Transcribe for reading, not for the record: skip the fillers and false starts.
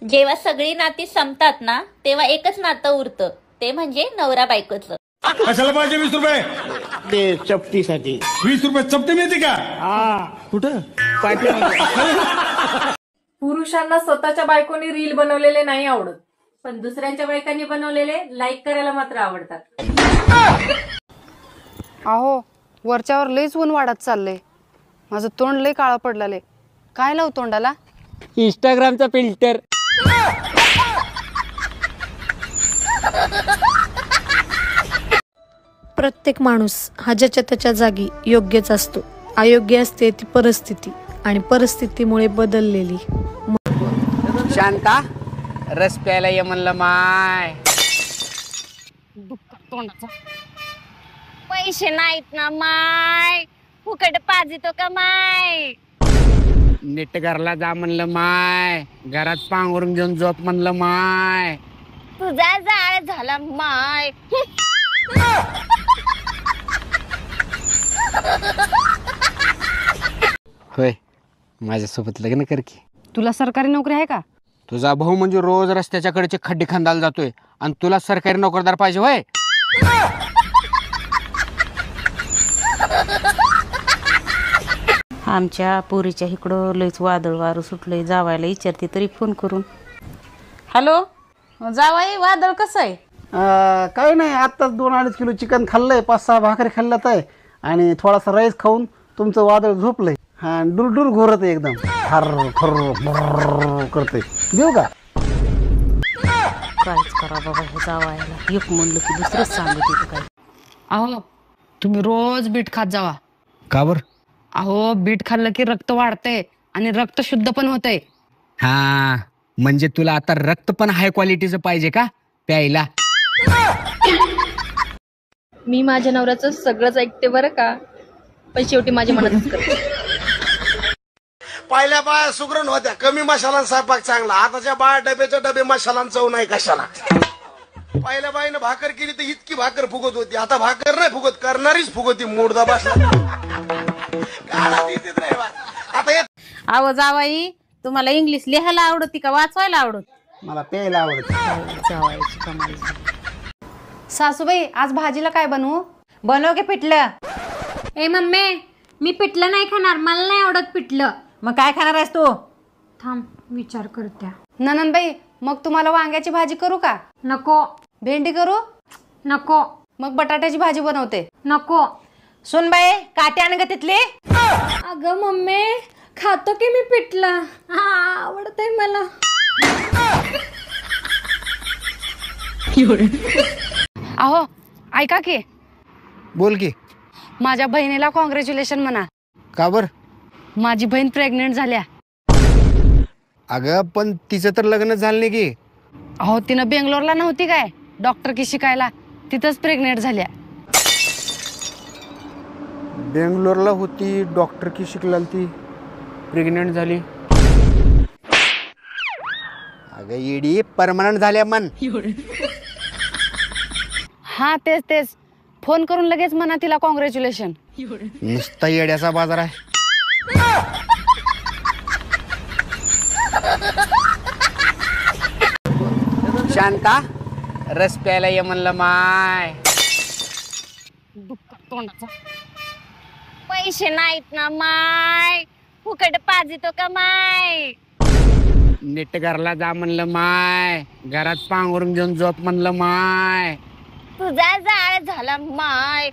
जेव्हा सगळी नाती संपतात ना तेव्हा एकच नातं उरतं, ते म्हणजे नवरा बायकोचं. कशाला पाहिजे 20 रुपये? ते चपटीसाठी. 20 रुपये चपटी मिळते का? हा. कुठं? पुरुषांना स्वतःच्या बायकोनी रील बनवलेले नाही आवडत, पण दुसऱ्यांच्या बायकांनी बनवलेले लाईक करायला मात्र आवडतात. अहो, वरच्यावर लईच ऊन वाढत चाललंय. माझं तोंड लई काळं पडलेलं. काय लावू तोंडाला? इंस्टाग्रामचा फिल्टर. प्रत्येक माणूस हा ज्याच्या त्याच्या जागी योग्यच असतो. अयोग्य असते ती परिस्थिती, आणि परिस्थितीमुळे बदललेली. शांता, रस प्यायला ये म्हणलं माय. पैसे नाहीत ना माय, फुकट पाजितो का माय. नीट घरला जा म्हणलं माय, घरात पांघरून घेऊन झोप म्हणलं माय. तुझा जाळ झाला माय. होय, माझ्यासोबत लग्न कर की. तुला सरकारी नोकरी आहे का? तुझा भाऊ म्हणजे रोज रस्त्याच्या कडेचे खड्डे खांदायला जातोय आणि तुला सरकारी नोकरदार पाहिजे होय? आमच्या पोरीच्या इकडं लयच वादळ वारं सुटलंय, जावायला विचारते तरी फोन करून. हॅलो जावाई, वादळ कसं आहे? काही नाही, आत्ताच 2-2.5 किलो चिकन खाल्लंय, 5-6 भाकरी खाल्ल्यात आहे आणि थोडासा राईस खाऊन तुमचं वादळ झोपलंय. हा, डुरडुर घोरत आहे एकदम, हर खर करते. देऊ का? काहीच करा बाबा, हे जावायला एक म्हणलं की दुसरंच सांगत येतं काय. अहो, तुम्ही रोज बीट खात जावा. का बर? अहो, बीट खाल्लं की रक्त वाढतंय आणि रक्त शुद्ध पण होतंय. हा, म्हणजे तुला आता रक्त पण हाय क्वालिटीचं पाहिजे का प्यायला? मी माझ्या नवऱ्याचं सगळंच ऐकते बरं का, पण शेवटी माझ्या मनातच करते. पहिल्या बाया सुगरण होत्या, कमी मसाला स्वयंपाक चांगला. आताच्या बाया डब्याच्या डबे मसाला चव नाही कशाला. पहिल्या बाईनं भाकर केली तर इतकी भाकर फुगत होती, आता भाकर नाही फुगत, करणारीच फुगती. मुर्दा बसला आता. अहो जावाई, तुम्हाला इंग्लिश लिहायला आवडती का वाचवायला आवडत? मला प्यायला आवडत. जावायची कमाल. सासूबाई, आज भाजीला काय बनवू? बनव की पिठलं. ए मम्मी, मी पिठलं नाही खाणार, मला नाही आवडत पिठलं. मग काय खाणार आहेस तू? थांब, विचार करत्या. ननंदबाई, मग तुम्हाला वांग्याची भाजी करू का? नको. भेंडी करू? नको. मग बटाट्याची भाजी बनवते. नको. सुनबाई, काटे आण ग तिथली. अगं मम्मी, खातो की मी पिठलं, आवडतंय मला. अहो ऐका की. बोल की. माझ्या बहिणीला कॉंग्रॅच्युलेशन म्हणा. का बर? माझी बहीण प्रेग्नेंट झाल्या. अगं, पण तिचं तर लग्न झालं नाही की. अहो, तिनं बेंगलोरला नव्हती काय डॉक्टर की शिकायला, तिथंच प्रेग्नेंट झाल्या. बेंगलोरला होती, डॉक्टर की शिकला, ती प्रेग्नेंट झाली. अगं येडी, परमनंट झाल्या मन. हा तेच तेच, फोन करून लगेच म्हणा तिला कॉंग्रॅच्युलेशन. नुसता येड्याचा बाजार आहे. शांता, रस प्यायला ये म्हणलं माय. पैसे नाहीत ना माय, फुकट पाजितो का माय. नीट घरला जा म्हणलं माय, घरात पांघरून घेऊन झोप म्हणलं माय. तुझा जाळ झाला माय.